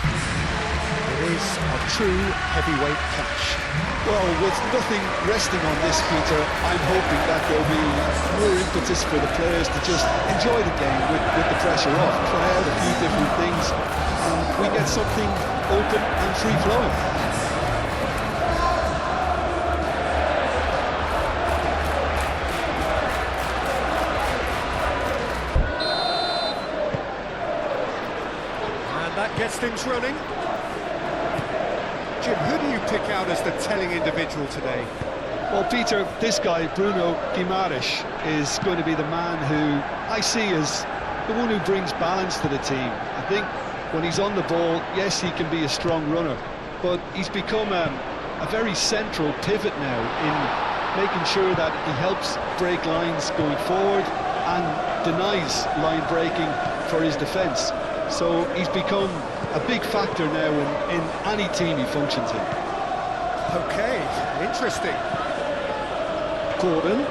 It is a true heavyweight clash. Well, with nothing resting on this, Peter, I'm hoping that there'll be more impetus for the players to just enjoy the game with the pressure off, try out a few different things, and we get something open and free-flowing. And that gets things running. Jim, who do you pick out as the telling individual today? Well, Peter, this guy, Bruno Guimaraes, is going to be the man who I see as the one who brings balance to the team. I think when he's on the ball, yes, he can be a strong runner, but he's become a very central pivot now in making sure that he helps break lines going forward and denies line breaking for his defence. So he's become a big factor now in any team he functions in. Okay, interesting. Gordon.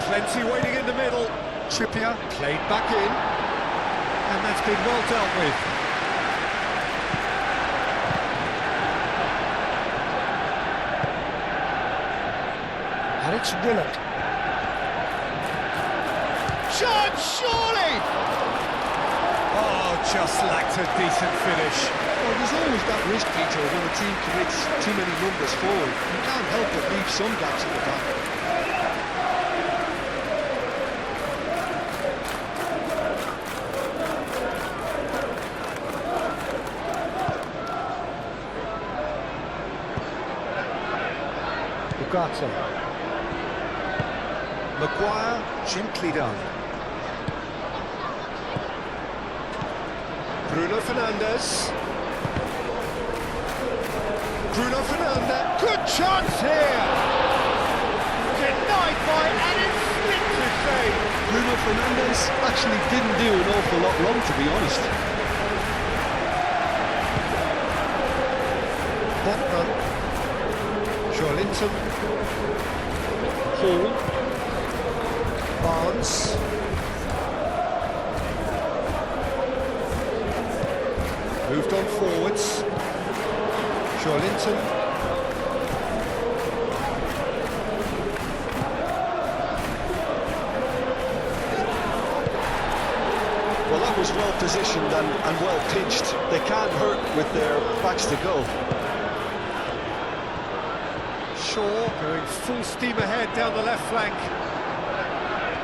Plenty waiting in the middle. Trippier played back in. And that's been well dealt with. And it's Willock. Shot, surely! Oh, just lacked a decent finish. Well, there's always that risk, Peter, when a team commits too many numbers forward. You can't help but leave some gaps at the back. Ugarte. Maguire, gently done. Bruno Fernandes. Bruno Fernandes, good chance here! Denied by an instinctive save. Bruno Fernandes actually didn't do an awful lot wrong, to be honest. Botman. Joelinton. Hall. Barnes. Moved on forwards. Joelinton. Well, that was well positioned and well pitched. They can't hurt with their backs to go. Shaw going full steam ahead down the left flank.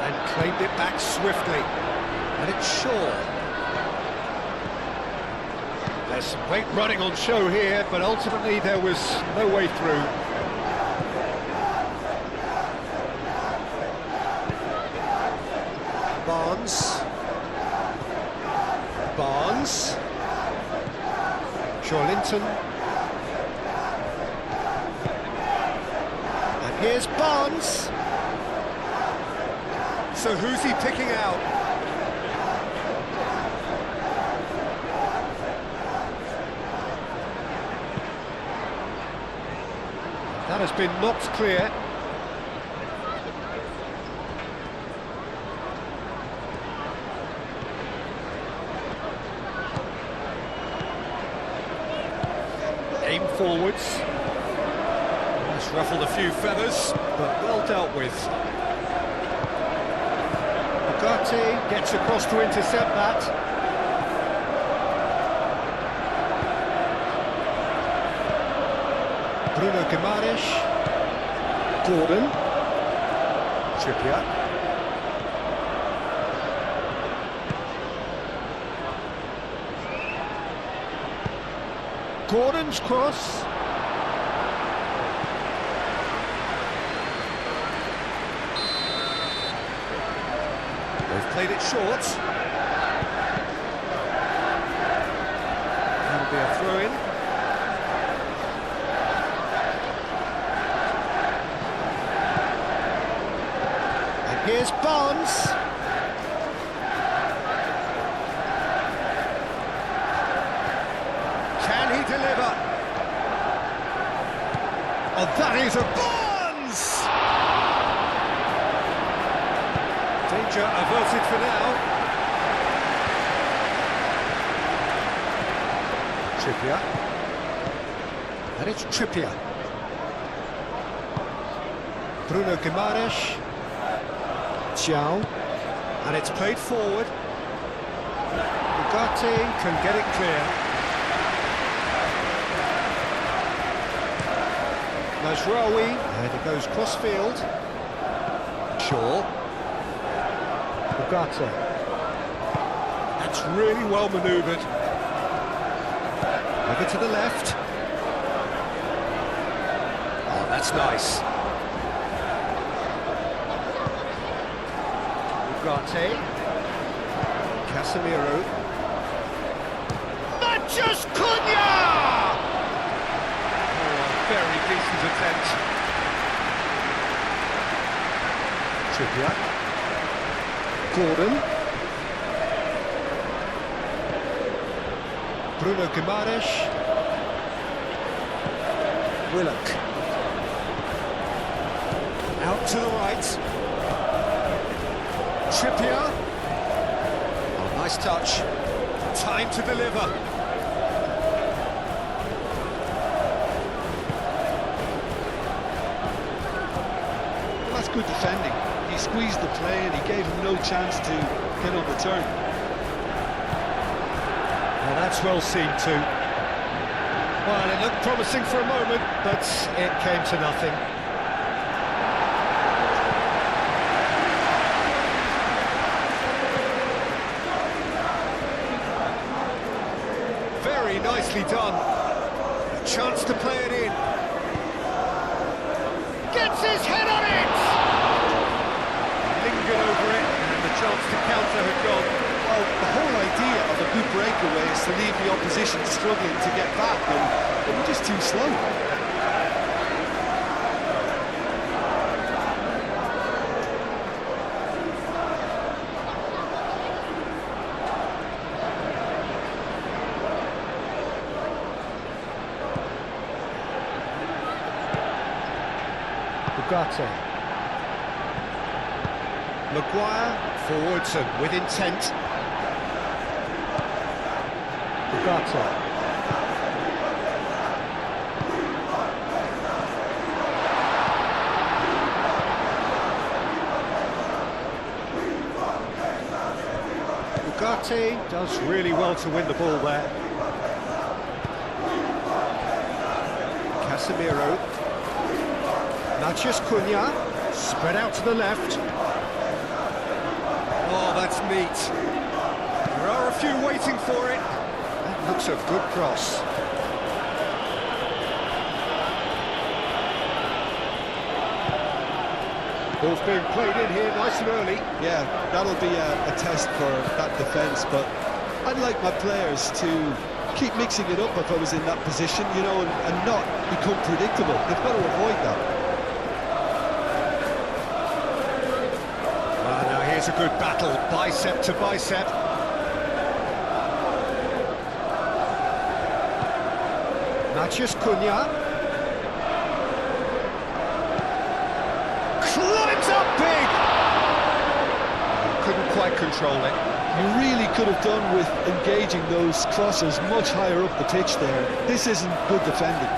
And claimed it back swiftly. And it's Shaw. There's some great running on show here, but ultimately there was no way through. Barnes. Barnes. Joelinton. And here's Barnes. So who's he picking out? That has been knocked clear. Aim forwards. That's ruffled a few feathers, but well dealt with. Ugarte gets across to intercept that. Bruno Guimaraes. Gordon. Trippier. Gordon's cross. They've played it short. That'll be a throw-in. Here's Barnes. Can he deliver? Oh, that is a Barnes! Danger averted for now. Trippier. And it's Trippier. Bruno Guimaraes. Xiao. And it's played forward. Ugarte can get it clear. Mazraoui, and it goes cross-field. Shaw. Ugarte. That's really well manoeuvred. Over to the left. Oh, that's nice. Ugarte. Casemiro. Mathias Cunha! Oh, a very decent attempt. Trippier. Gordon. Bruno Guimaraes. Willock. Out to the right. Trippier. Oh, nice touch. Time to deliver. Well, that's good defending. He squeezed the play and he gave him no chance to get on the turn. Well, that's well seen too. Well, it looked promising for a moment, but it came to nothing. Very nicely done. A chance to play it in. Gets his head on it! Lingered over it, and the chance to counter had gone. Well, the whole idea of a good breakaway is to leave the opposition struggling to get back, and they were just too slow. Ugarte. Maguire forwards and with intent. Ugarte. Ugarte does really well to win the ball there. Casemiro. Mathias Cunha, spread out to the left. Oh, that's neat. There are a few waiting for it. That looks a good cross. Ball's being played in here nice and early. Yeah, that'll be a test for that defence, but I'd like my players to keep mixing it up if I was in that position, you know, and not become predictable. They've got to avoid that. It's a good battle, bicep to bicep. Mathias Cunha. Climbs up big! Couldn't quite control it. You really could have done with engaging those crossers much higher up the pitch there. This isn't good defending.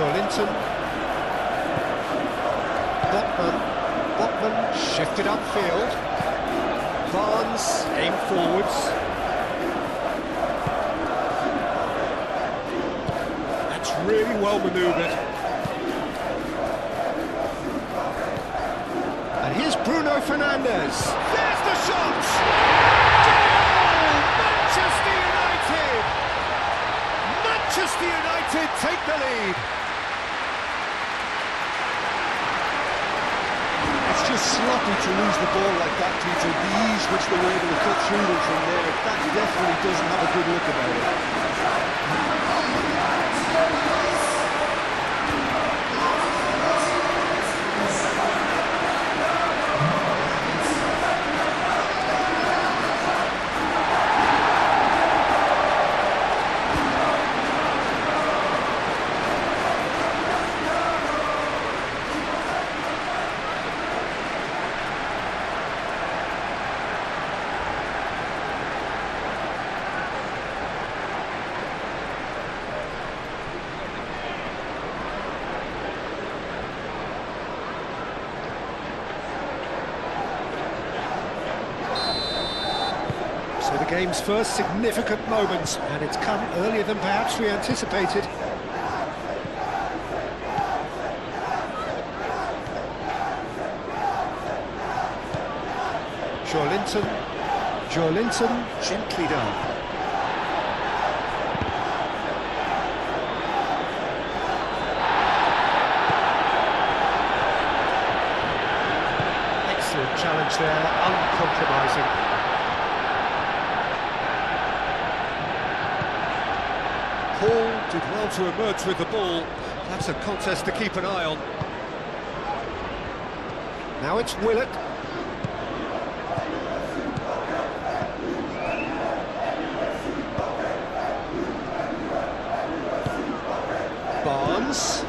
Linton. Botman shifted upfield. Barnes aimed forwards. That's really well manoeuvred. And here's Bruno Fernandes. There's the shot! Goal! Manchester United! Manchester United take the lead. just sloppy to lose the ball like that, Peter. The ease which they were able to cut through them from there, that definitely doesn't have a good look about it. So the game's first significant moment, and it's come earlier than perhaps we anticipated. Joelinton, gently down. Excellent challenge there, uncompromising. Paul did well to emerge with the ball. That's a contest to keep an eye on. Now it's Willock. Barnes.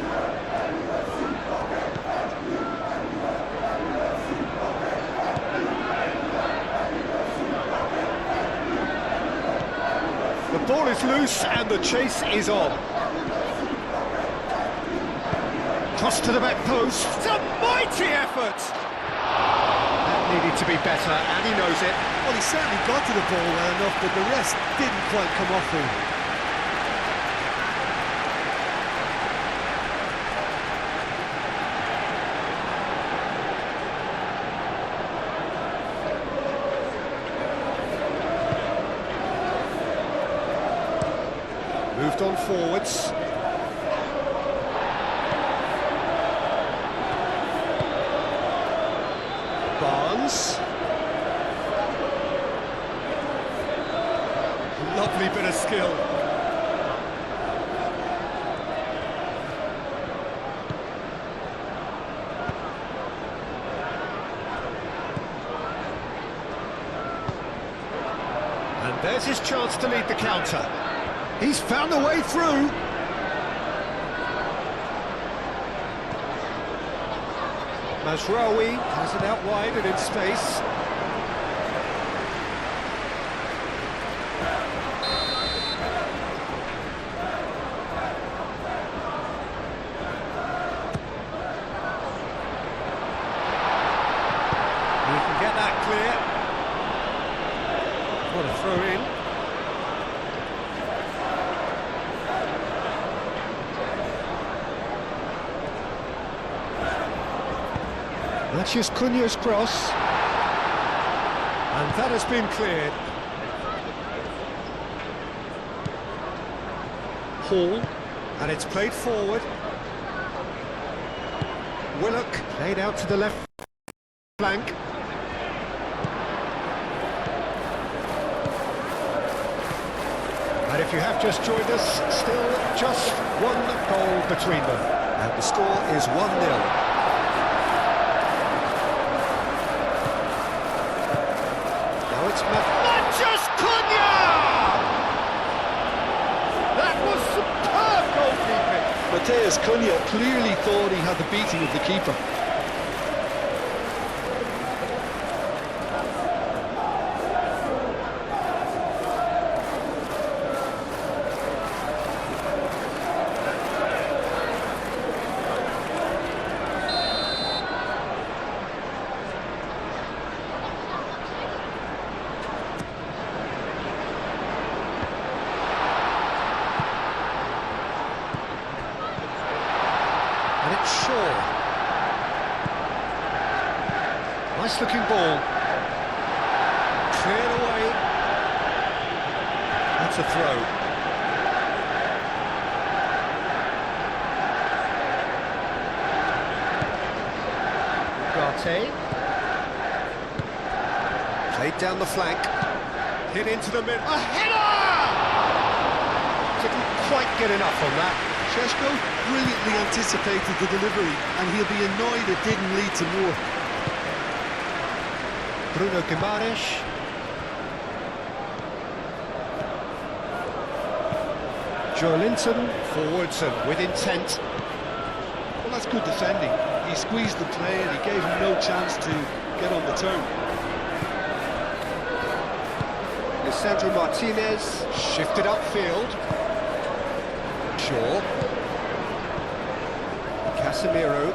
The ball is loose and the chase is on. Cross to the back post. It's a mighty effort! That needed to be better, and he knows it. Well, he certainly got to the ball well enough, but the rest didn't quite come off him. Moved on forwards. Barnes. Lovely bit of skill. And there's his chance to lead the counter. He's found a way through. Mazraoui has it out wide and in space. He can get that clear. What a throw in. That's just Cunha's cross, and that has been cleared. Hall, and it's played forward. Willock played out to the left flank. And if you have just joined us, still just one goal between them, and the score is 1-0. Manchus Cunha! That was superb goalkeeping. Matheus Cunha clearly thought he had the beating of the keeper. And it's Shaw. Nice looking ball. Cleared away. That's a throw. Ugarte. down the flank. Hit into the middle. A header! Didn't quite get enough on that. Šeško brilliantly anticipated the delivery, and he'll be annoyed it didn't lead to more. Bruno Guimaraes. Joelinton forwards and with intent. Well, that's good defending. He squeezed the play and he gave him no chance to get on the turn. Lisandro Martinez shifted upfield. Shaw. Casemiro.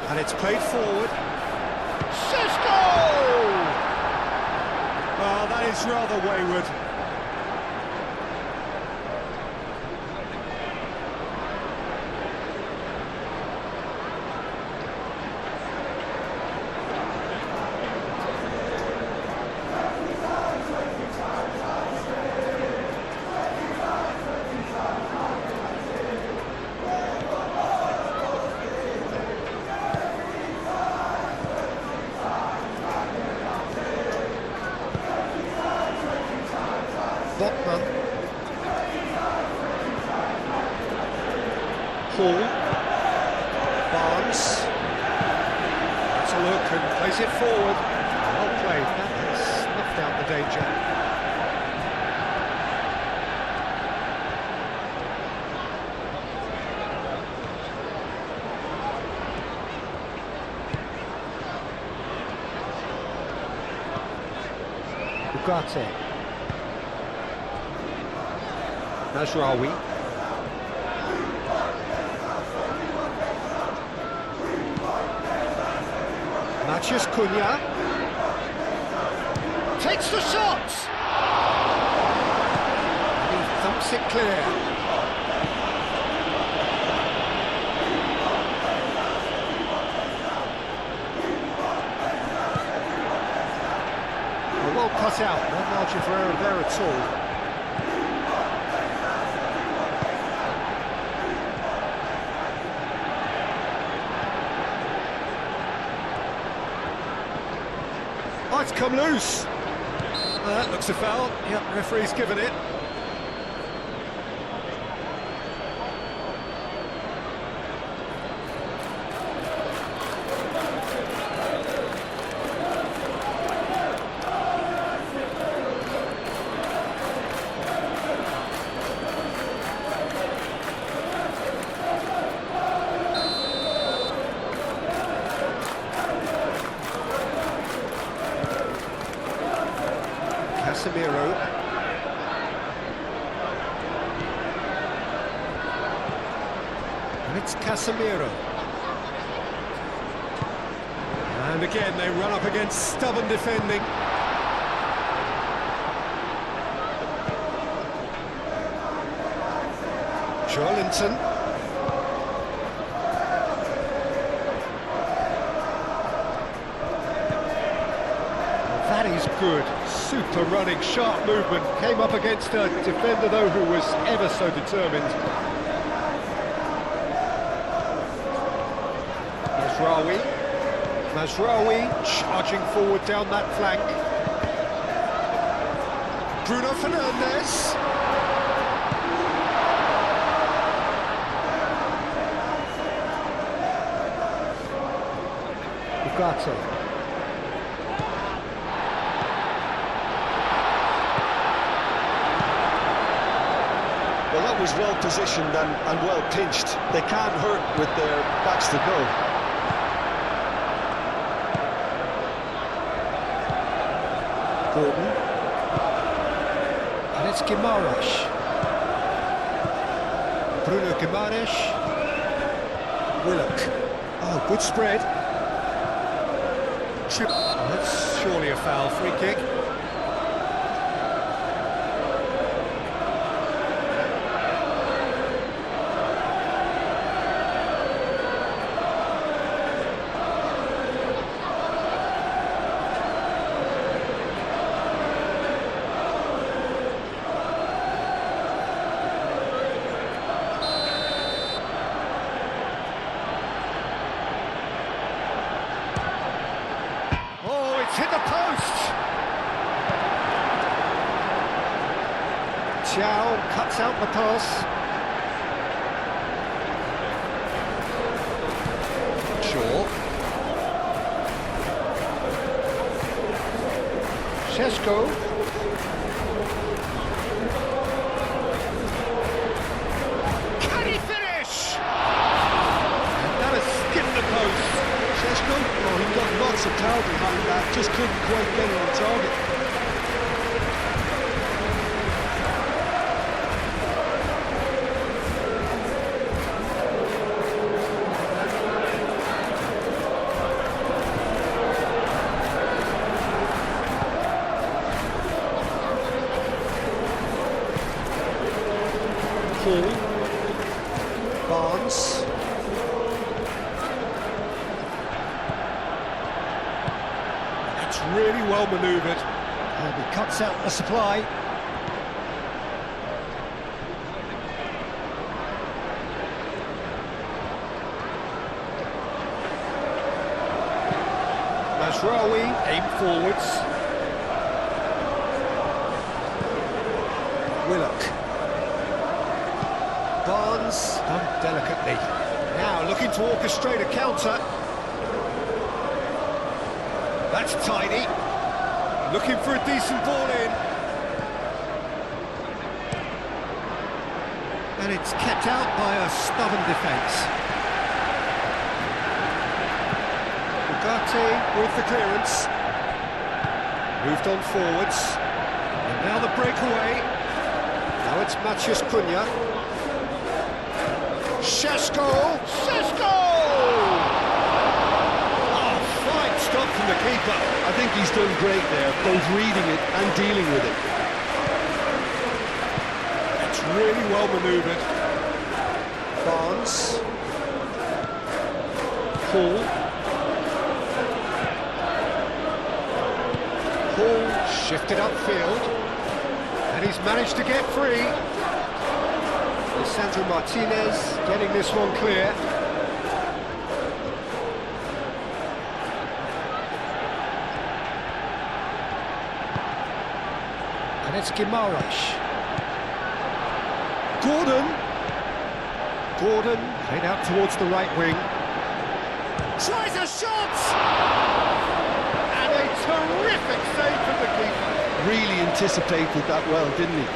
And it's played forward. Šeško! Oh, that is rather wayward. Botman. Hall. Barnes. That's a look and plays it forward. Well played. That has snuffed out the danger. Ugarte. Mazraoui. Matheus Cunha. Takes the shot! And he thumps it clear. Well cut out, no margin for error there at all. Oh, it's come loose. That looks a foul. Yep, referee's given it. Casemiro. And it's Casemiro. And again, they run up against stubborn defending. Joelinton. That is good. Super running, sharp movement. Came up against a defender, though, who was ever so determined. Mazraoui charging forward down that flank. Bruno Fernandes. Ugarte. Well, that was well positioned and well pinched. They can't hurt with their backs to goal. Gordon. And it's Guimaraes. Bruno Guimaraes. Willock. Oh, good spread. Chip. Oh, that's surely a foul. Free kick. Hit the Martial cuts out the pass. Shaw. Šeško. Can he finish? And that has skipped the post. Šeško, oh, he got lots of power behind that, just couldn't quite get it on target. Barnes. That's really well manoeuvred. And he cuts out the supply. Masraoui aim forwards. Willock. Barnes done delicately. Now looking to orchestrate a counter. That's tidy. Looking for a decent ball in. And it's kept out by a stubborn defence. Ugarte with the clearance. Moved on forwards. And now the breakaway. Now it's Matheus Cunha. Šeško! Šeško! Oh, fine stop from the keeper. I think he's done great there, both reading it and dealing with it. It's really well manoeuvred. Barnes. Hall. Hall shifted upfield. And he's managed to get free. Sandro Martinez getting this one clear. And it's Guimaraes. Gordon played out towards the right wing. Tries a shot! And a terrific save from the keeper. Really anticipated that well, didn't he?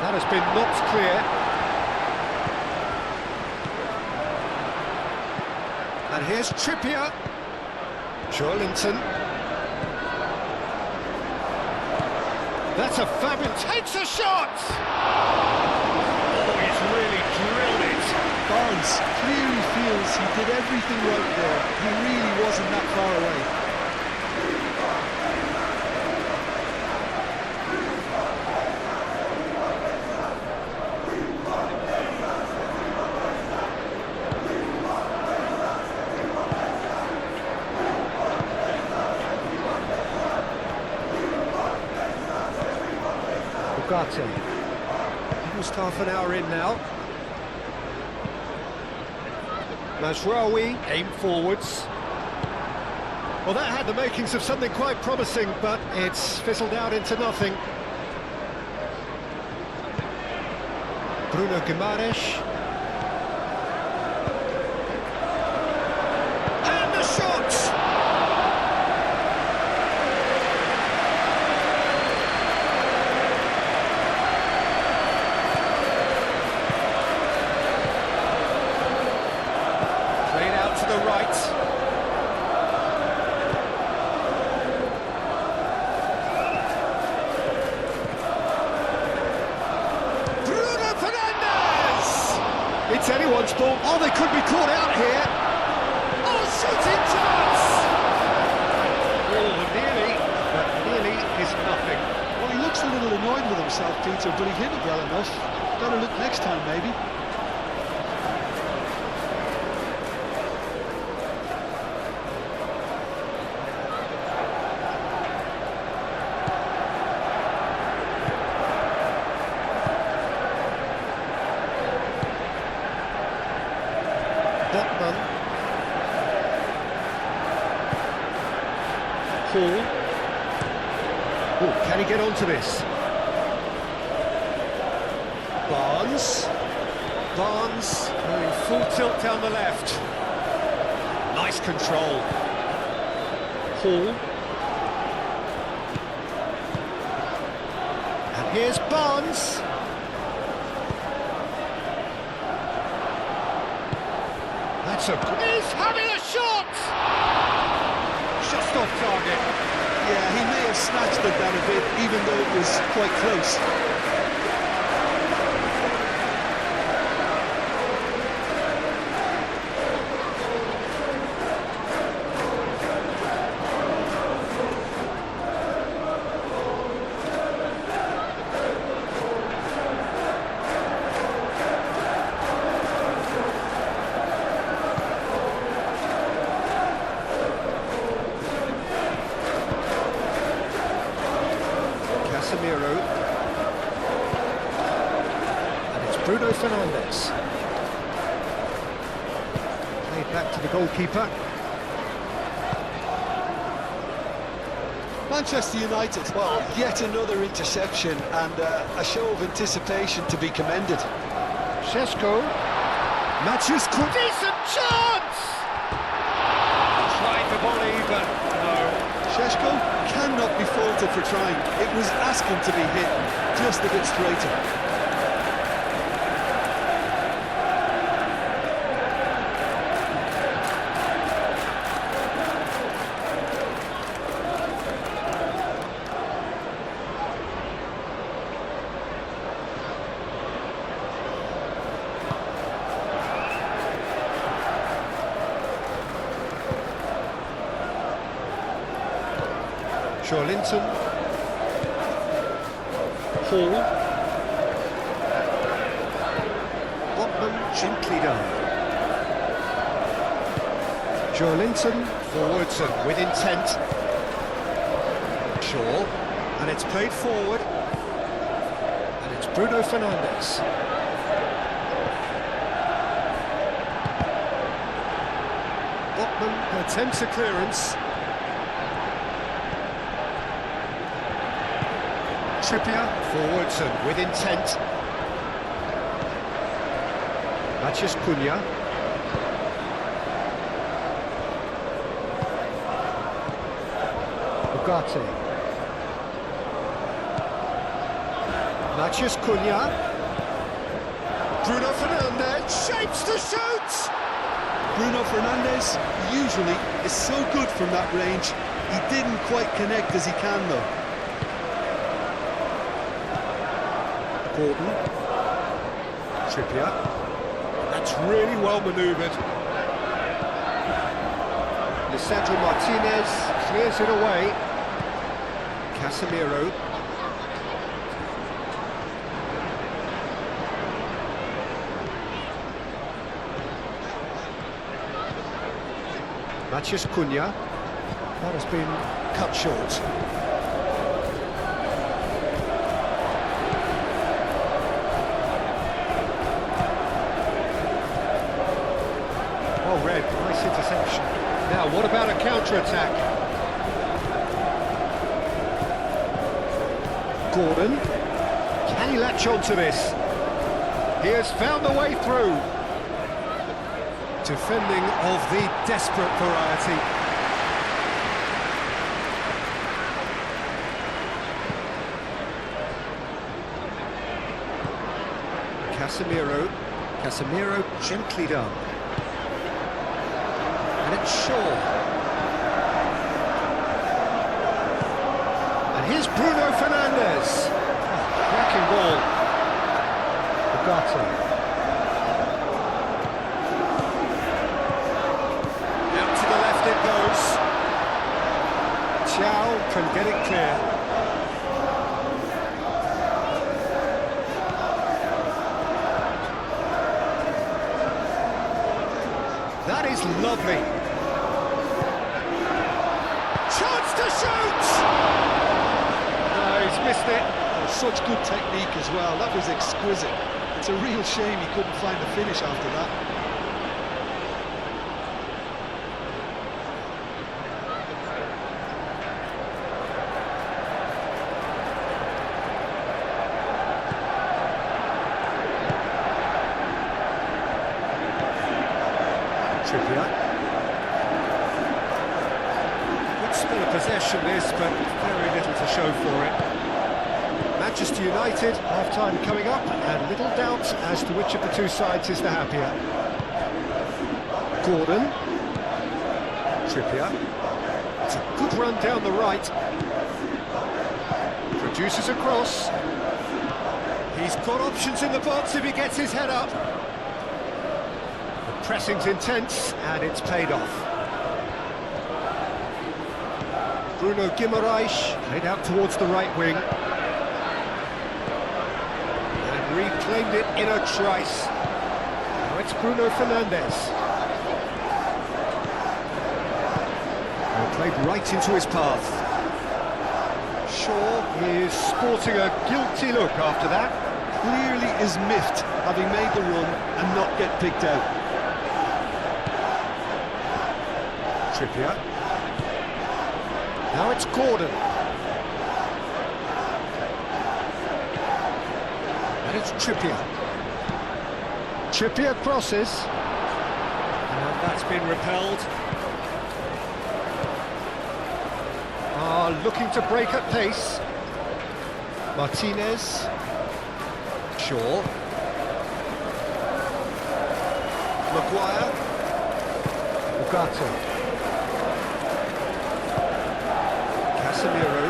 That has been knocked clear. And here's Trippier. Joelinton. That's a fabulous... Takes a shot! Oh, he's really drilled it. Barnes clearly feels he did everything right there. He really wasn't that far away. Ugarte. Almost half an hour in now. Masraoui aim forwards. Well, that had the makings of something quite promising, but it's fizzled out into nothing. Bruno Guimaraes. And the shot! To the right. Bruno Fernandes! It's anyone's ball. Oh, they could be caught out here. Oh, shooting chance! Oh, nearly, but nearly is nothing. Well, he looks a little annoyed with himself, Peter, but he hit it well enough. Better look next time, maybe. Hall. Oh, can he get onto this? Barnes going full tilt down the left. Nice control. Hall. And here's Barnes. That's a... He's having a shot! Just off target. Yeah, he may have snatched at that a bit, even though it was quite close. And it's Bruno Fernandes. Played back to the goalkeeper. Manchester United, well, yet another interception and a show of anticipation to be commended. Šeško. Matches could... Decent chance! Tried the volley, but no. Šeško cannot be faulted for trying. It was asking to be hit just a bit straighter. Linton. Hall. Botman gently down. Linton forwards and with intent. Shaw. And it's played forward. And it's Bruno Fernandes. Botman attempts a clearance. Trippier forwards and with intent. Matches Cunha. Ugarte. Matches Cunha. Bruno Fernandes shapes to shoot. Bruno Fernandes usually is so good from that range. He didn't quite connect as he can though. Gordon. Trippier. That's really well manoeuvred. Lisandro Martinez clears it away. Casemiro. Matches Cunha. That has been cut short. Well read, nice interception. Now, what about a counter-attack? Gordon. Can he latch on to this? He has found a way through. Defending of the desperate variety. Casemiro gently done. And it's Shaw. And here's Bruno Fernandes. Oh, cracking ball. Ugarte. Out to the left it goes. Chow can get it clear. That is lovely. Chance to shoot! No, he's missed it. Oh, such good technique as well. That was exquisite. It's a real shame he couldn't find the finish after that. Trippier. Good spell of possession this, but very little to show for it. Manchester United, half-time coming up, and little doubt as to which of the two sides is the happier. Gordon. Trippier. It's a good run down the right. Produces a cross. He's got options in the box if he gets his head up. The pressing's intense, and it's paid off. Bruno Guimaraes played out towards the right wing. And reclaimed it in a trice. Now it's Bruno Fernandes. Played right into his path. Shaw is sporting a guilty look after that. Clearly is miffed having made the run and not get picked out. Trippier. Now it's Gordon. And it's Trippier. Trippier crosses. And that's been repelled. Looking to break at pace. Martinez. Shaw. Maguire. Ugarte. Casemiro.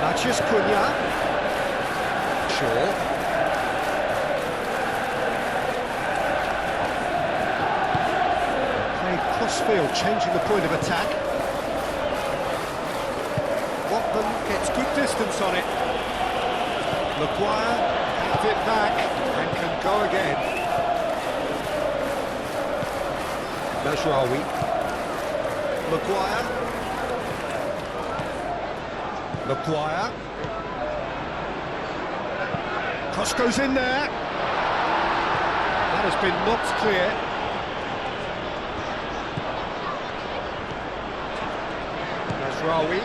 Matheus Cunha. Shaw. Played cross-field, changing the point of attack. Gets good distance on it. Maguire has it back and can go again. Mazraoui. Maguire. Cross goes in there. That has been knocked clear. Mazraoui.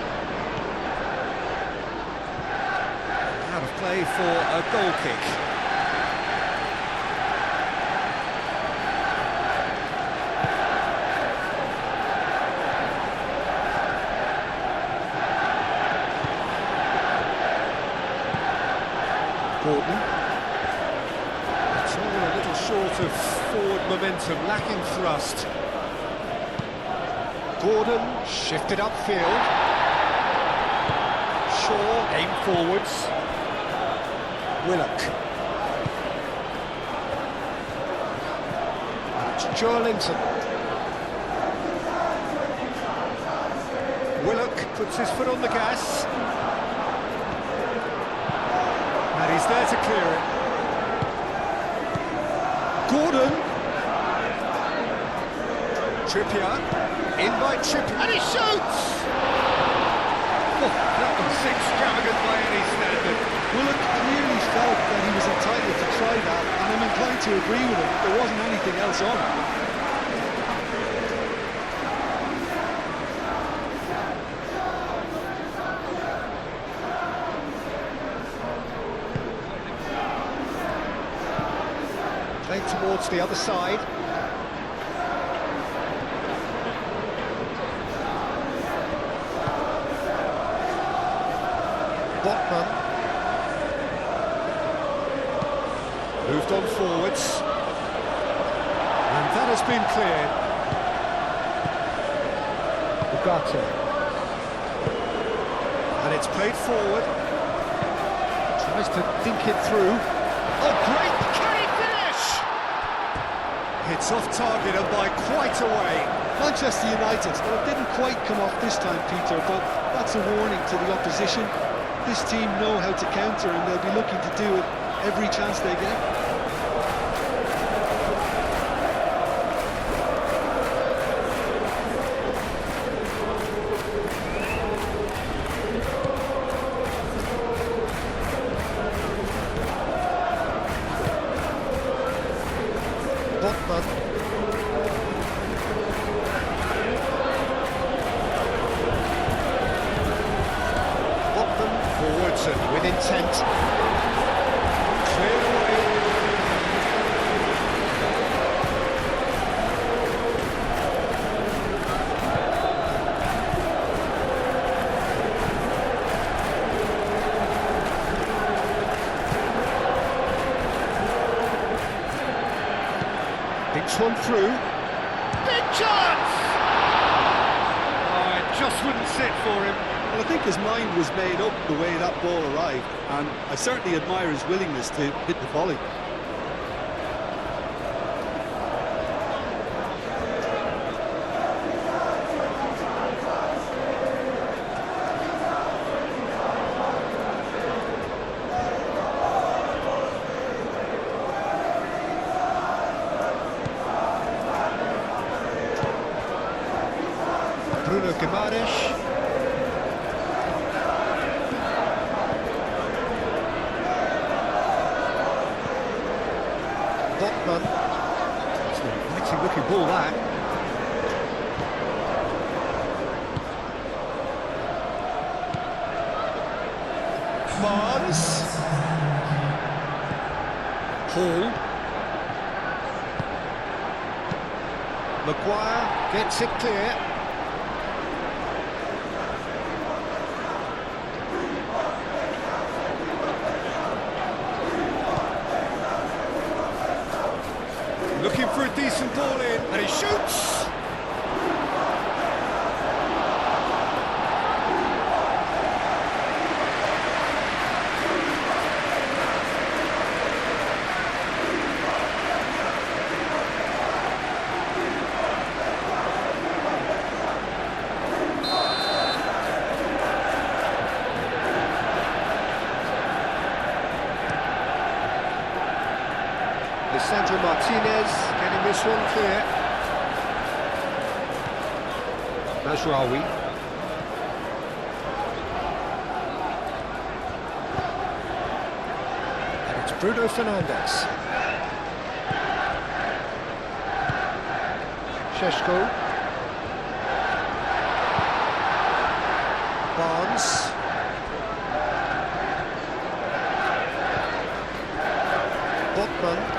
Out of play for a goal kick. Gordon. It's all a little short of forward momentum, lacking thrust. Gordon shifted upfield. Shaw aim forwards. Willock. It's Joelinton. Willock puts his foot on the gas. And he's there to clear it. Gordon. Trippier. In by Trippier. And he shoots! Oh, that was extravagant by any standard. Willock clearly felt that he was entitled to try that, and I'm inclined to agree with him. There wasn't anything else on. Played towards the other side. Botman. Moved on forwards. And that has been cleared. Ugarte. And it's played forward. Tries to think it through. Oh, great! Can he finish? It's off target and by quite a way. Manchester United, well, it didn't quite come off this time, Peter, but that's a warning to the opposition. This team know how to counter, and they'll be looking to do it every chance they get. Botman. Forwards and with intent. Cleared away. Puts one through. Big chance! Oh, it just wouldn't sit for him. Well, I think his mind was made up the way that ball arrived, and I certainly admire his willingness to hit the volley. Bruno Guimaraes. Botman. It's a mighty looking ball, that. Barnes. Hall. Maguire gets it clear. Looking for a decent ball in, and he shoots! Sandro Martinez getting this one clear. Mazraoui. And it's Bruno Fernandes. Šeško. Barnes. Botman.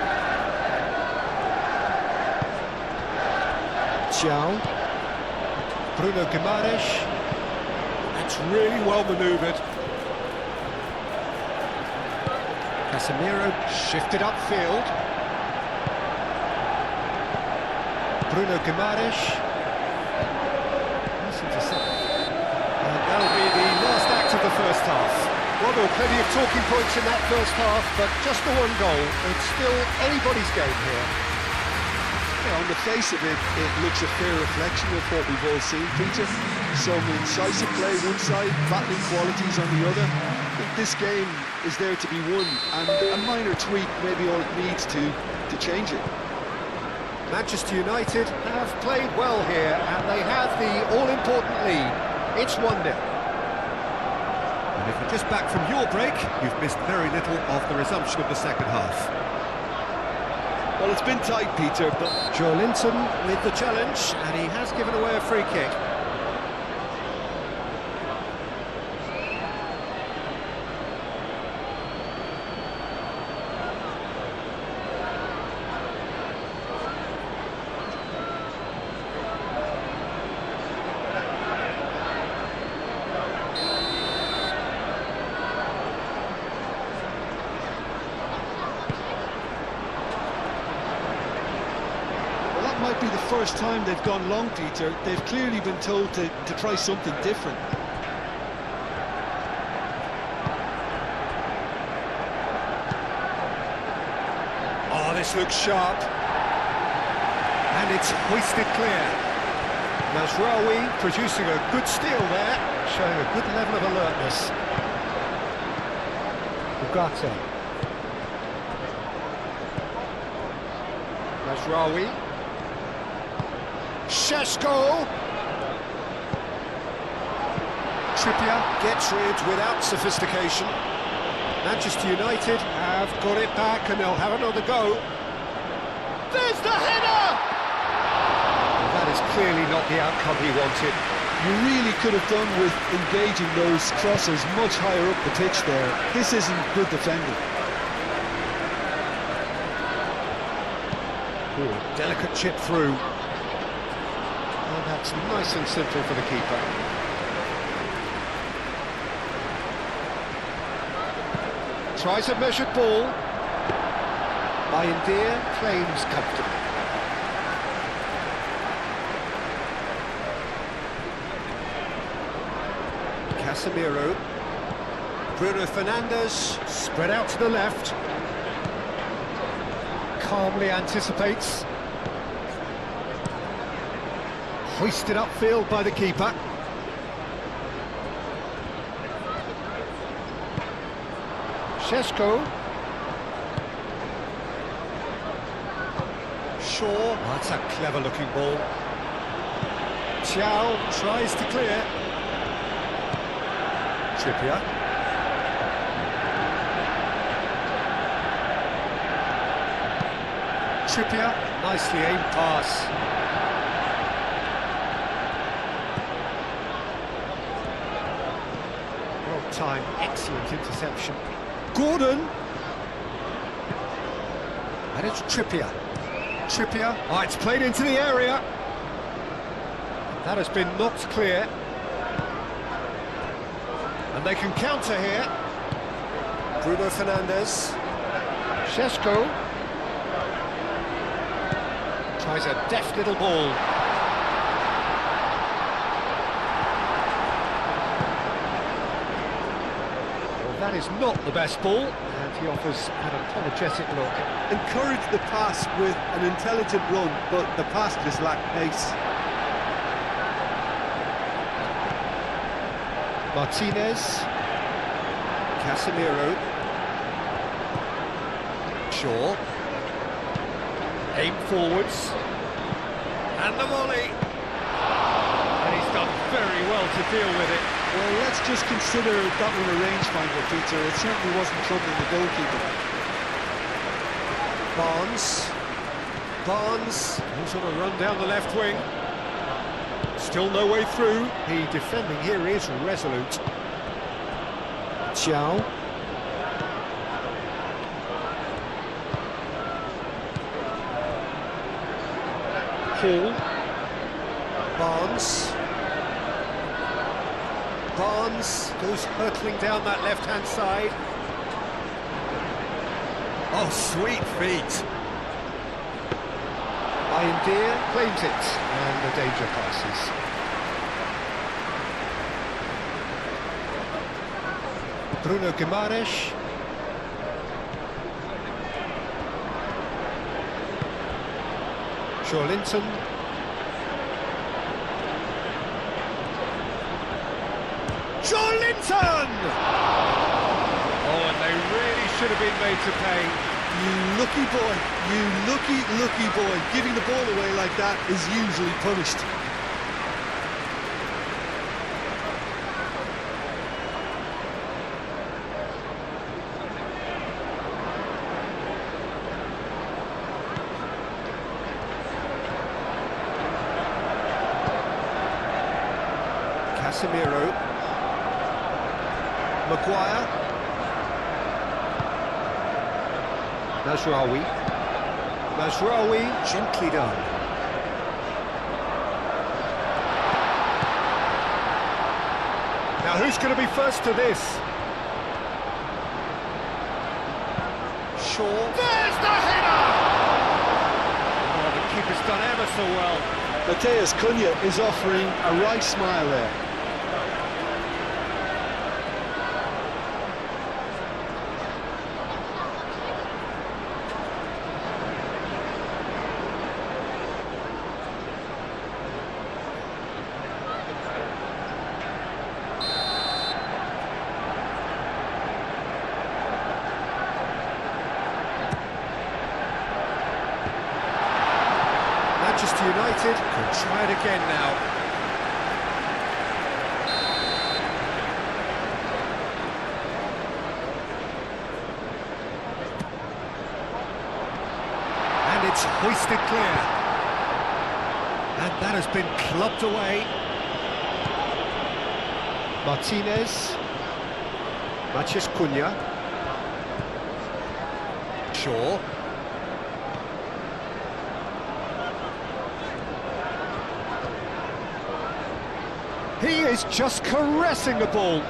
Bruno Guimaraes. That's really well manoeuvred. Casemiro shifted upfield. Bruno Guimaraes. And that'll be the last act of the first half. Well, there were plenty of talking points in that first half, but just the one goal. It's still anybody's game here. On the face of it, it looks a fair reflection of what we've all seen, Peter. Some incisive play one side, battling qualities on the other. I think this game is there to be won, and a minor tweak may be all it needs to change it. Manchester United have played well here, and they have the all-important lead. It's 1-0. And if you're just back from your break, you've missed very little of the resumption of the second half. Well, it's been tight, Peter, but Joe Linton with the challenge, and he has given away a free kick. might be the first time they've gone long, Peter. They've clearly been told to try something different. Oh, this looks sharp. And it's hoisted clear. Mazraoui producing a good steal there, showing a good level of alertness. Ugarte. Mazraoui. Šeško. Trippier gets rid without sophistication. Manchester United have got it back and they'll have another go. There's the header! Well, that is clearly not the outcome he wanted. You really could have done with engaging those crossers much higher up the pitch there. This isn't good defending. Ooh, delicate chip through. Oh, that's nice and simple for the keeper. Tries a measured ball. Bayindir claims comfortably. Casemiro. Bruno Fernandes, spread out to the left. Calmly anticipates. Hoisted upfield by the keeper. Šeško. Shaw, that's a clever-looking ball. Chow tries to clear. Trippier. Trippier, nicely aimed pass. Well timed, excellent interception. Gordon. And it's Trippier. Trippier, oh, it's played into the area. That has been knocked clear. And they can counter here. Bruno Fernandes. Šeško. Tries a deft little ball. Well, that is not the best ball, and he offers an apologetic look. Encourage the pass with an intelligent run, but the pass just lacked pace. Martinez. Casemiro. Shaw. Aim forwards. And the volley. And he's done very well to deal with it. Well, let's just consider that one a rangefinder, Peter. It certainly wasn't troubling the goalkeeper. Barnes. He's on a run down the left wing. Still no way through. The defending here is resolute. Chow. Hall. Barnes goes hurtling down that left-hand side. Oh, sweet feet. Bayindir claims it, and the danger passes. Bruno Guimaraes. Linton. Linton! Oh, and they really should have been made to pay. You lucky boy, you lucky boy. Giving the ball away like that is usually punished. Casemiro. Maguire. Mazraoui, gently done. Now who's going to be first to this? Shaw. There's the header! Oh, the keeper's done ever so well. Matheus Cunha is offering a right smile there. Manchester United can try it again now. And it's hoisted clear. And that has been clubbed away. Martinez. Matheus Cunha. Shaw. He is just caressing the ball.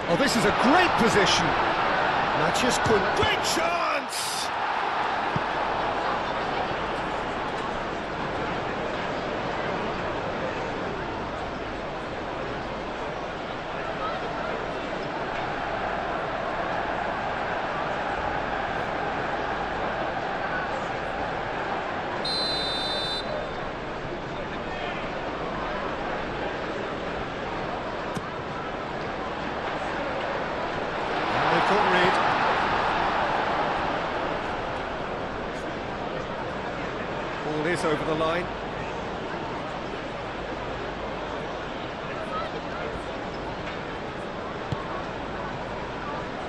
Oh, this is a great position. Matheus Cunha. Great chance! the line.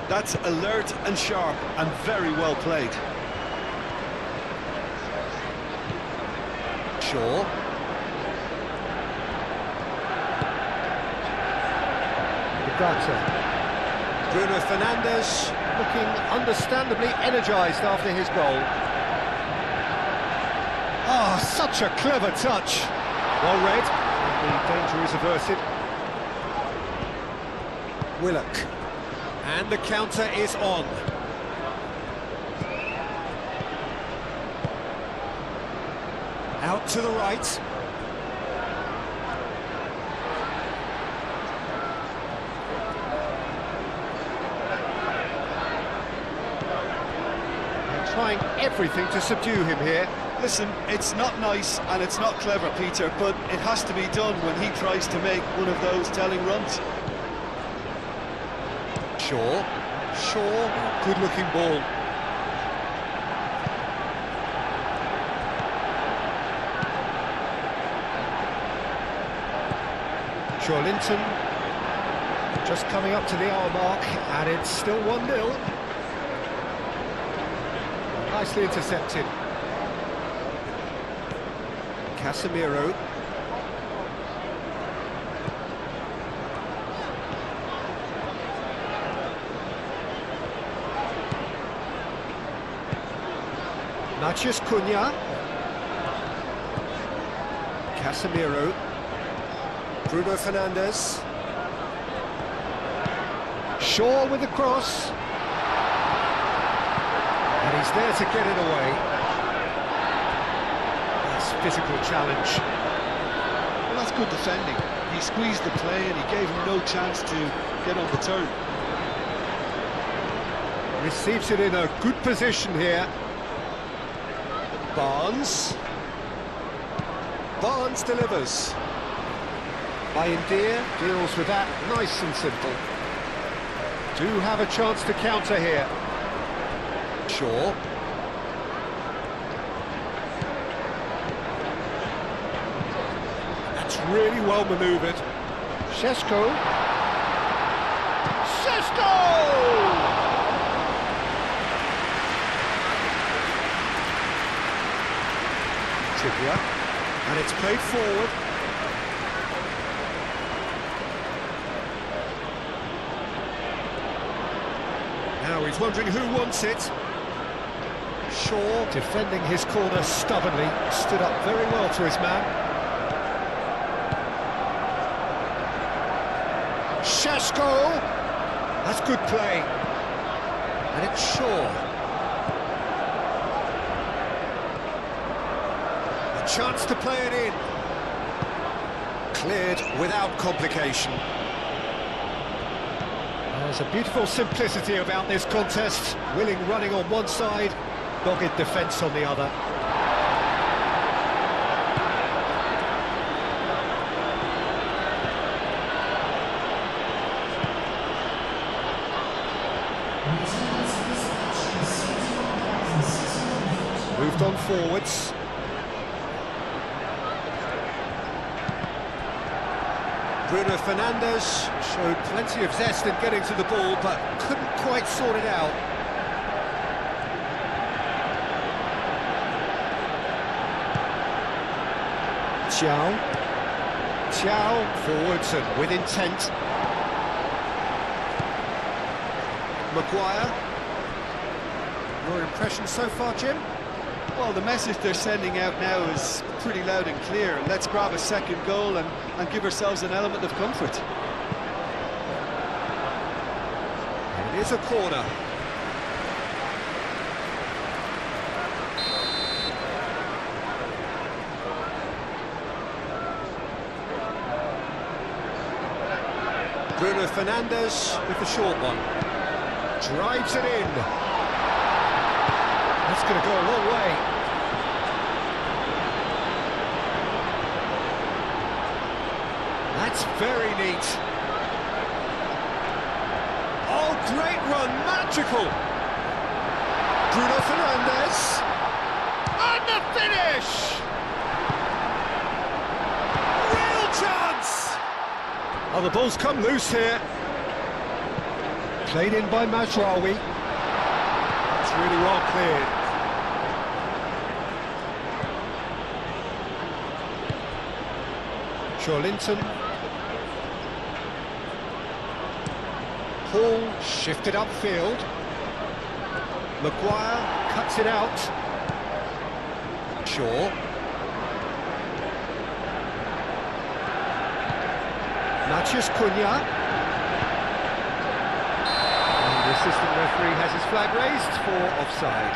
That's alert and sharp and very well played. Shaw. Bruno Fernandes looking understandably energised after his goal. Ah, such a clever touch. Well read, and the danger is averted. Willock. And the counter is on. Out to the right. Trying everything to subdue him here. Listen, it's not nice and it's not clever, Peter, but it has to be done when he tries to make one of those telling runs. Shaw, good-looking ball. Linton, just coming up to the hour mark, and it's still 1-0. Nicely intercepted. Casemiro. Matheus Cunha. Casemiro. Bruno Fernandes. Shaw with the cross. And he's there to get it away. Nice physical challenge. Well, that's good defending. He squeezed the play and he gave him no chance to get on the turn. Receives it in a good position here. Barnes delivers. Bayindir deals with that nice and simple. Do have a chance to counter here. Shaw. That's really well manoeuvred. Šeško. Trippier. And it's played forward. Now he's wondering who wants it. Shaw, defending his corner stubbornly, stood up very well to his man. Šeško! That's good play. And it's Shaw. A chance to play it in. Cleared without complication. There's a beautiful simplicity about this contest. Willing running on one side, dogged defence on the other. Moved on forwards. Bruno Fernandes showed plenty of zest in getting to the ball, but couldn't quite sort it out. Thiaw forwards and with intent. Maguire. Your impression so far, Jim? Well, the message they're sending out now is pretty loud and clear. Let's grab a second goal and give ourselves an element of comfort. It is a corner. Bruno Fernandes with the short one. Drives it in. That's going to go a long way. That's very neat. Oh, great run, magical. Bruno Fernandes. And the finish! Oh, the ball's come loose here. Played in by Mazraoui. It's really well cleared. Joelinton. Hall shifted upfield. Maguire cuts it out. Shaw. Matheus Cunha. And the assistant referee has his flag raised for offside.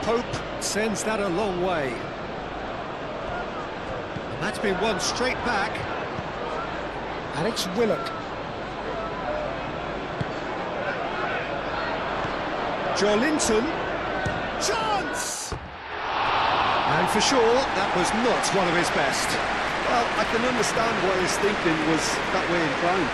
Pope sends that a long way. And that's been won straight back. And it's Willock. Joelinton. Chance! And for sure, that was not one of his best. Well, I can understand why his thinking was that way inclined.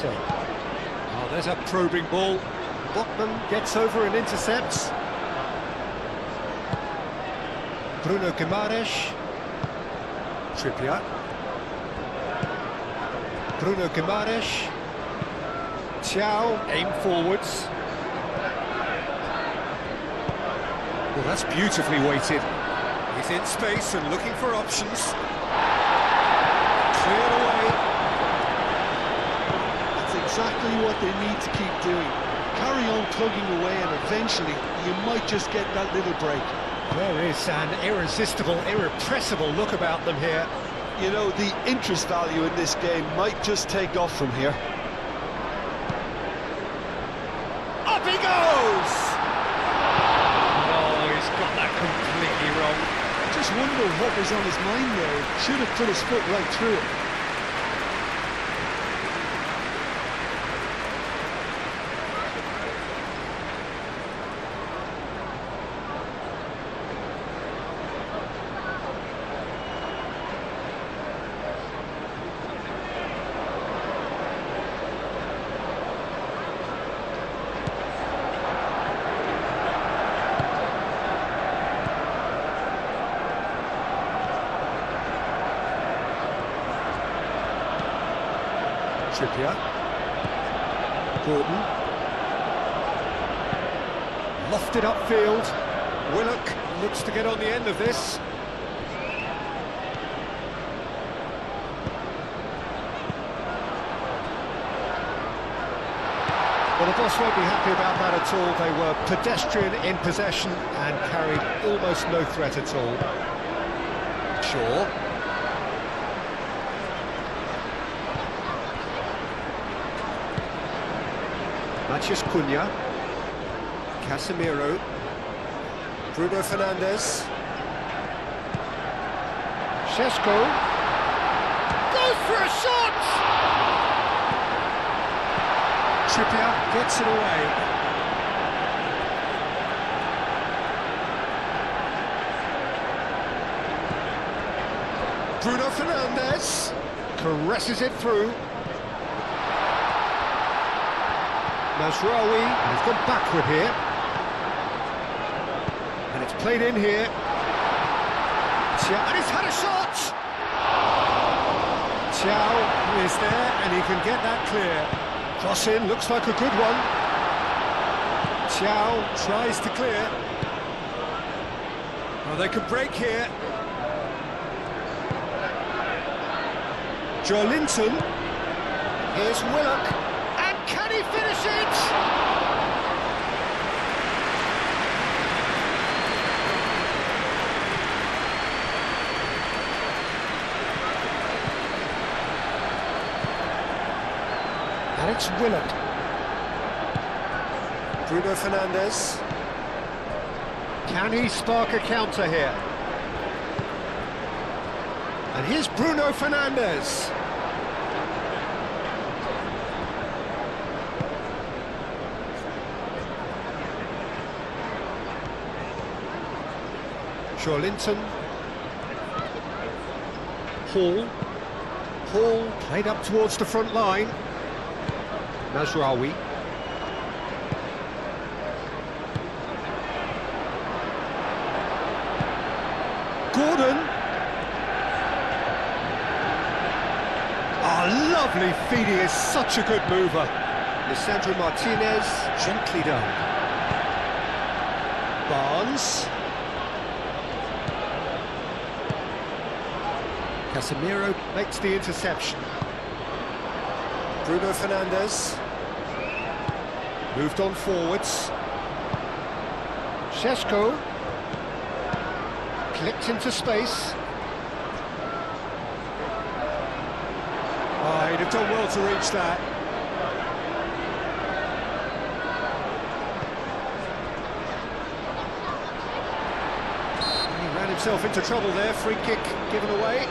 Oh, there's a probing ball. Botman gets over and intercepts. Bruno Guimaraes. Trippier. Bruno Guimaraes. Thiaw, aim forwards. Well, that's beautifully weighted. He's in space and looking for options. Cleared away. Exactly what they need to keep doing. Carry on plugging away and eventually you might just get that little break. There is an irresistible, irrepressible look about them here. You know, the interest value in this game might just take off from here. Up he goes! Oh, he's got that completely wrong. I just wonder what was on his mind there. Should have put his foot right through it. Trippier. Gordon. Lofted upfield. Willock looks to get on the end of this. Well, the boss won't be happy about that at all. They were pedestrian in possession and carried almost no threat at all. Shaw. Matheus Cunha, Casemiro, Bruno Fernandes, Šeško, goes for a shot! Trippier gets it away. Bruno Fernandes caresses it through. Mazraoui has gone backward here. And it's played in here. And he's had a shot! Thiaw is there and he can get that clear. Cross in, looks like a good one. Thiaw tries to clear. Oh, they could break here. Joelinton. Here's Willock. Can he finish it? And it's Willock. Bruno Fernandes. Can he spark a counter here? And here's Bruno Fernandes. Linton. Hall played up towards the front line. Mazraoui. Gordon. Oh, lovely feed, he is such a good mover. Lisandro Martinez, gently done. Barnes. Casemiro makes the interception. Bruno Fernandes. Moved on forwards. Šeško. Clipped into space. Oh, he'd have done well to reach that. He ran himself into trouble there. Free kick given away.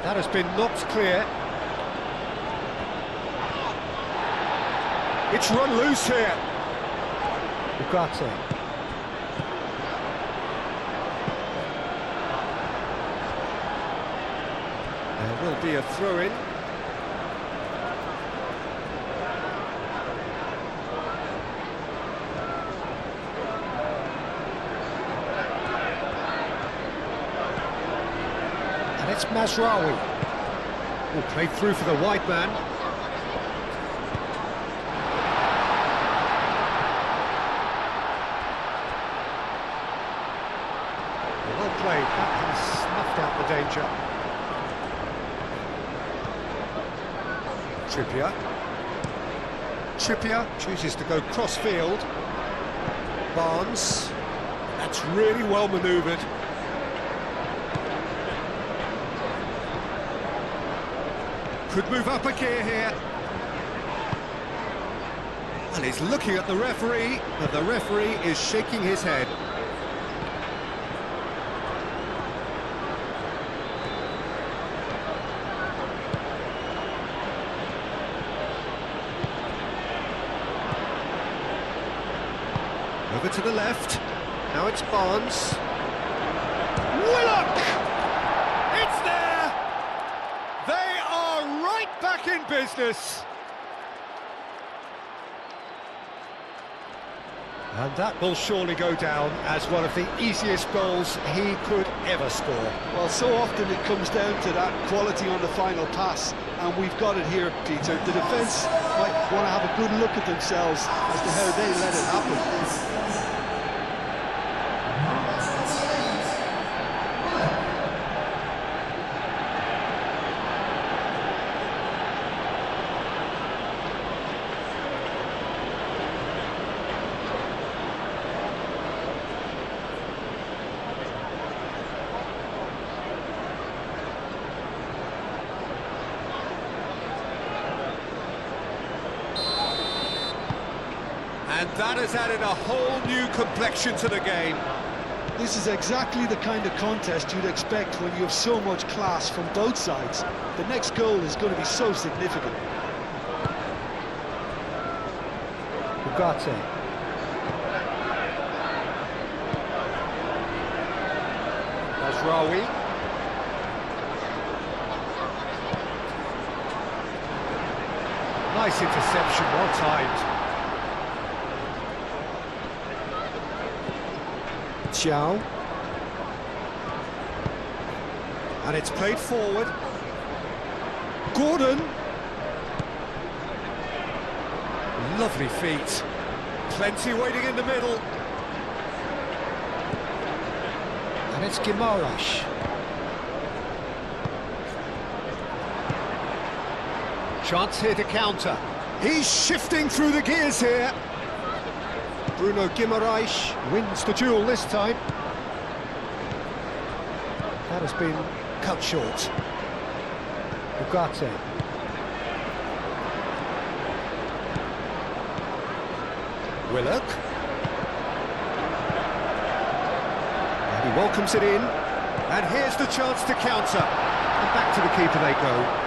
That has been knocked clear. It's run loose here. Ugarte. There will be a throw-in. It's Mazraoui, who played through for the wide man. Well played, that has snuffed out the danger. Trippier chooses to go cross-field. Barnes, that's really well manoeuvred. Could move up a gear here. And he's looking at the referee, and the referee is shaking his head. Over to the left. Now it's Barnes. Willock! It's there! They are right back in business. And that will surely go down as one of the easiest goals he could ever score. Well, so often it comes down to that quality on the final pass, and we've got it here, Peter. The defence might want to have a good look at themselves as to how they let it happen. And that has added a whole new complexion to the game. This is exactly the kind of contest you'd expect when you have so much class from both sides. The next goal is going to be so significant. Ugarte. Mazraoui. Nice interception, well timed. Xiao. And it's played forward. Gordon. Lovely feet. Plenty waiting in the middle. And it's Guimaraes. Chance here to counter. He's shifting through the gears here. Bruno Guimaraes wins the duel this time. That has been cut short. Ugarte. Willock. And he welcomes it in. And here's the chance to counter. And back to the keeper they go.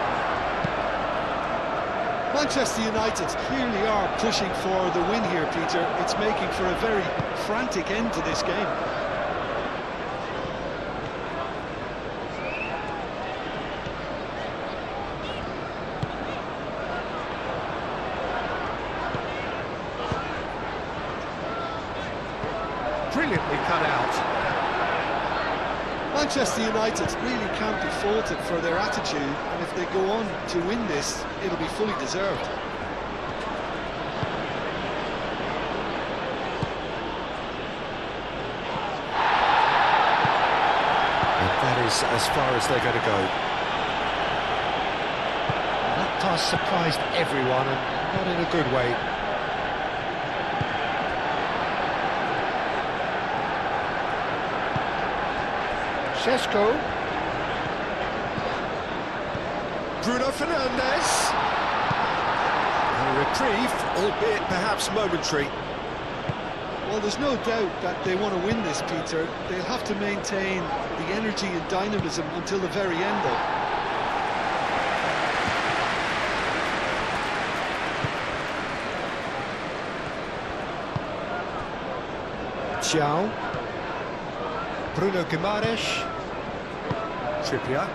Manchester United clearly are pushing for the win here, Peter. It's making for a very frantic end to this game. Brilliantly cut out. Manchester United really can't be faulted for their attitude, and if they go on to win this, it'll be fully deserved. And that is as far as they're going to go. That pass surprised everyone, and not in a good way. Šeško. Bruno Fernandes. A reprieve, albeit perhaps momentary. Well, there's no doubt that they want to win this, Peter. They'll have to maintain the energy and dynamism until the very end, though. Xiao. Bruno Guimaraes. Trippier.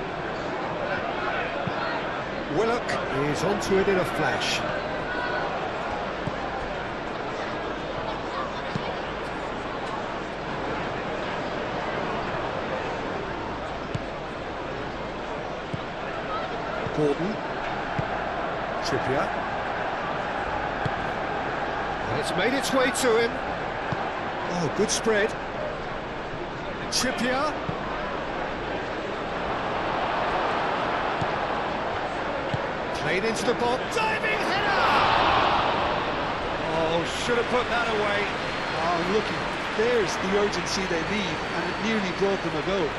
Willock is onto it in a flash. Gordon. Trippier. And it's made its way to him. Oh, good spread. Trippier. Played into the box. Diving header! Oh, should have put that away. Oh, looking, there's the urgency they need, and it nearly brought them a goal.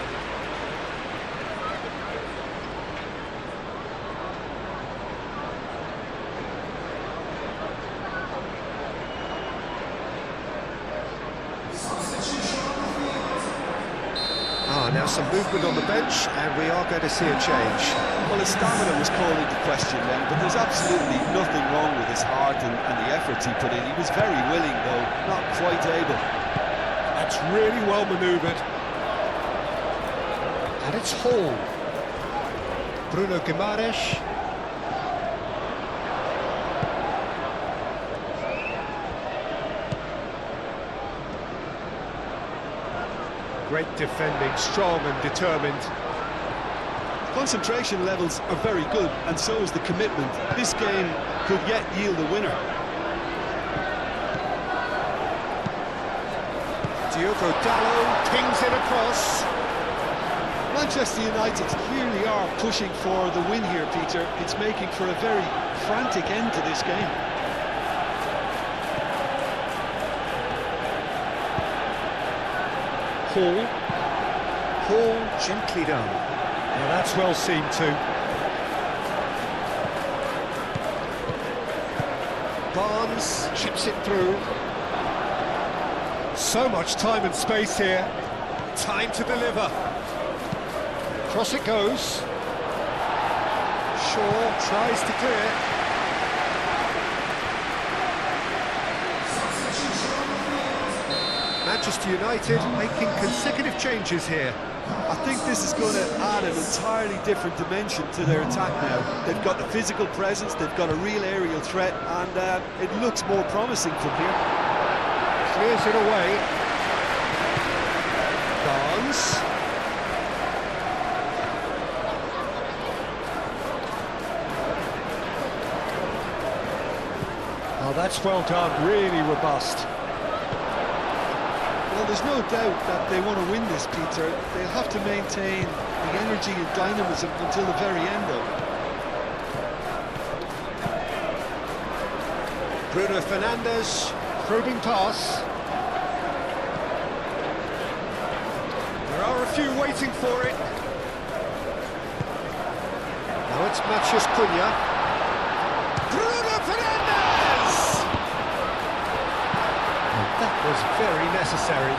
Now some movement on the bench, and we are going to see a change. Well, his stamina was called into question then, but there's absolutely nothing wrong with his heart and the efforts he put in. He was very willing, though, not quite able. That's really well manoeuvred. And it's Hall. Bruno Guimaraes. Great defending, strong and determined. Concentration levels are very good, and so is the commitment. This game could yet yield a winner. Diogo Dalot pings it across. Manchester United clearly are pushing for the win here, Peter. It's making for a very frantic end to this game. Hall gently done. Now that's well seen too. Barnes chips it through. So much time and space here. Time to deliver. Cross it goes. Shaw tries to clear. Manchester United making consecutive changes here. I think this is going to add an entirely different dimension to their attack now. They've got the physical presence, they've got a real aerial threat, and it looks more promising from here. Clears it away. Barnes. Oh, that's well done, really robust. Well, there's no doubt that they want to win this, Peter. They'll have to maintain the energy and dynamism until the very end, though. Bruno Fernandes, probing pass. There are a few waiting for it. Now it's Matheus Cunha. Bruno Fernandes! That was very necessary.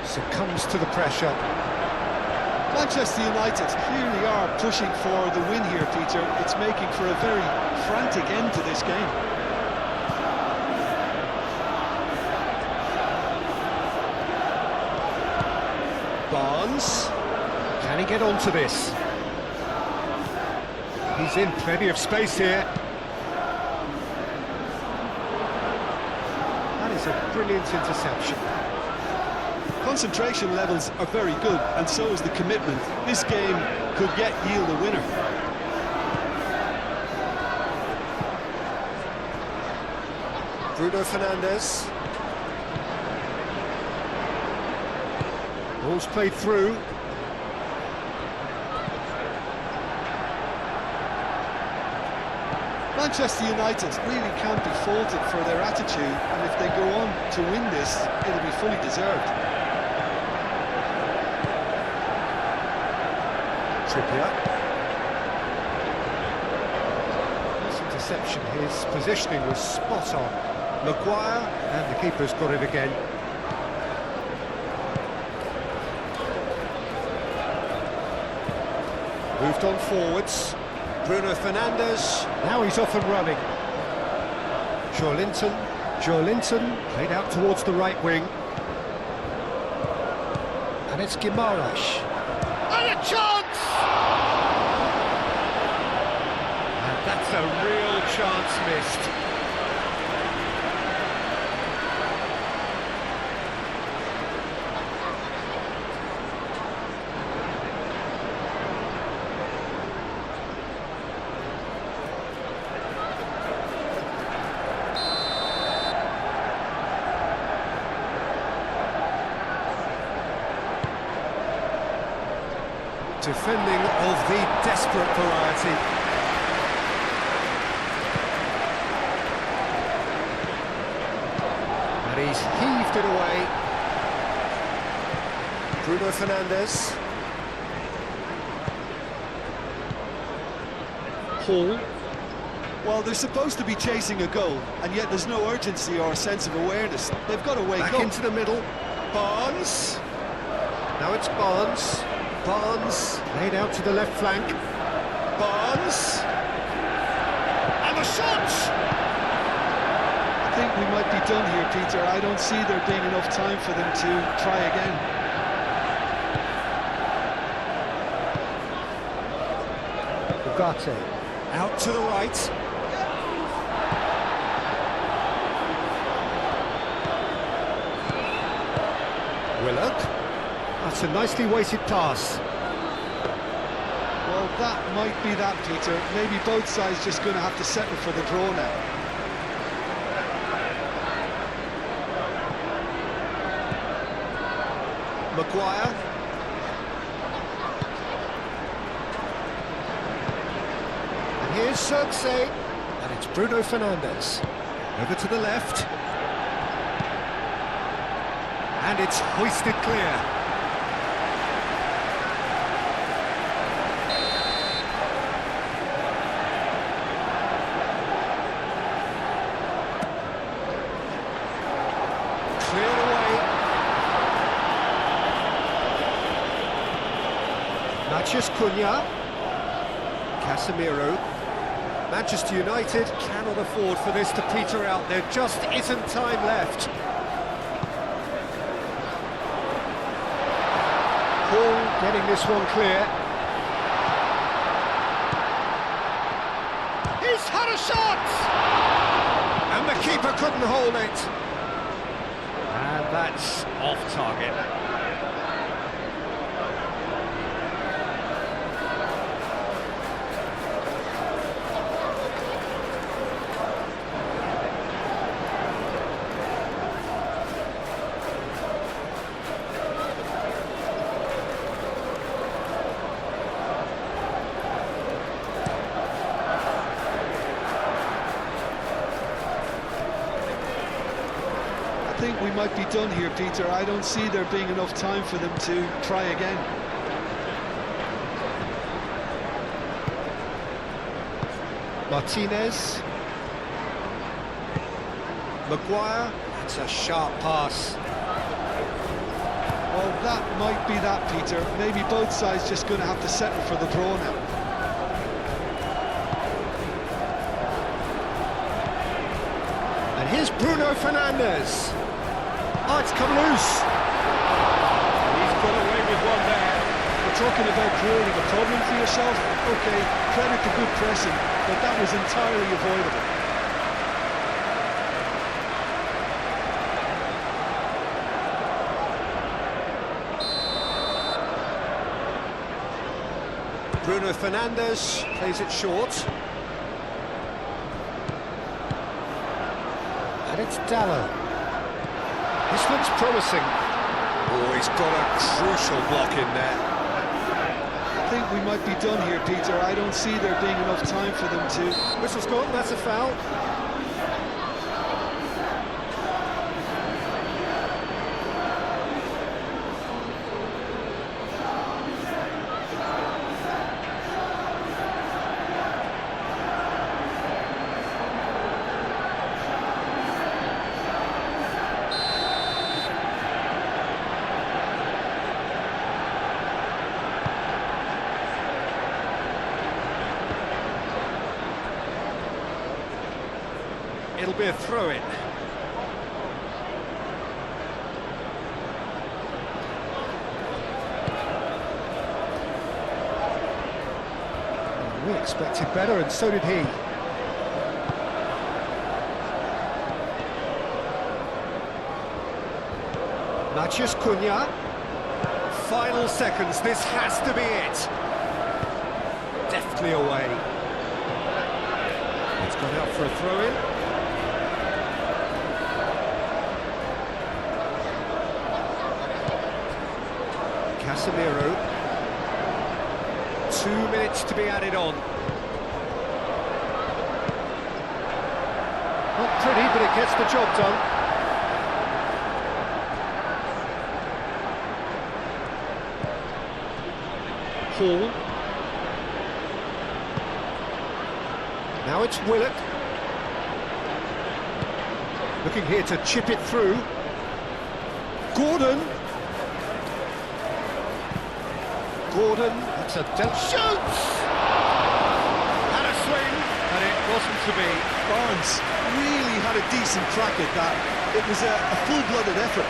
Succumbs to the pressure. Manchester United clearly are pushing for the win here, Peter. It's making for a very frantic end to this game. Barnes, can he get onto this? He's in plenty of space here. That is a brilliant interception. Concentration levels are very good, and so is the commitment. This game could yet yield a winner. Bruno Fernandes. Ball's played through. Manchester United really can't be faulted for their attitude, and if they go on to win this, it'll be fully deserved. Trippier. This interception, his positioning was spot on. Maguire, and the keeper's got it again. Moved on forwards. Bruno Fernandes, now he's off and running. Joelinton, played out towards the right wing. And it's Guimaraes. And a chance! And that's a real chance missed. Defending of the desperate variety. And he's heaved it away. Bruno Fernandes. Hall. Well, they're supposed to be chasing a goal, and yet there's no urgency or a sense of awareness. They've got to wake up. Back into the middle. Barnes. Now it's Barnes. Barnes, laid out to the left flank. Barnes. And the shot! I think we might be done here, Peter. I don't see there being enough time for them to try again. Ugarte, out to the right. Willock. That's a nicely weighted pass. Well, that might be that, Peter. Maybe both sides just going to have to settle for the draw now. Maguire. And here's Xerxes. And it's Bruno Fernandes. Over to the left. And it's hoisted clear. Cleared away. Matheus Cunha. Casemiro. Manchester United cannot afford for this to peter out. There just isn't time left. Hall getting this one clear. He's had a shot! And the keeper couldn't hold it. And That's off target. I think we might be done here, Peter. I don't see there being enough time for them to try again. Martinez. Maguire. It's a sharp pass. Well, that might be that, Peter. Maybe both sides just going to have to settle for the draw now. And here's Bruno Fernandes. Oh, it's come loose. He's got away with one there. We're talking about creating a problem for yourself. Okay, credit to good pressing, but that was entirely avoidable. Bruno Fernandes plays it short. And it's Dallo. This looks promising. Oh, he's got a crucial block in there. I think we might be done here, Peter. I don't see there being enough time for them to... Whistle's gone, that's a foul. It'll be a throw-in. We expected better, and so did he. Matheus Cunha. Final seconds, this has to be it. Deftly away. It's gone out for a throw-in. Casemiro. 2 minutes to be added on. Not pretty, but it gets the job done. Hall. Now it's Willock. Looking here to chip it through. Gordon. That's a shoots! Had a swing, and it wasn't to be. Barnes really had a decent crack at that. It was a full-blooded effort.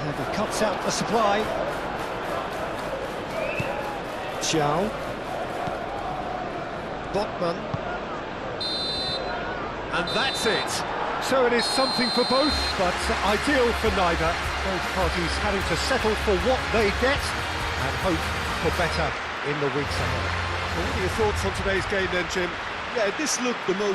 And he cuts out the supply. Chow. Botman. And that's it. So it is something for both, but ideal for neither. Both parties having to settle for what they get and hope for better in the weeks ahead. Well, what are your thoughts on today's game then, Jim? Yeah, this looked the most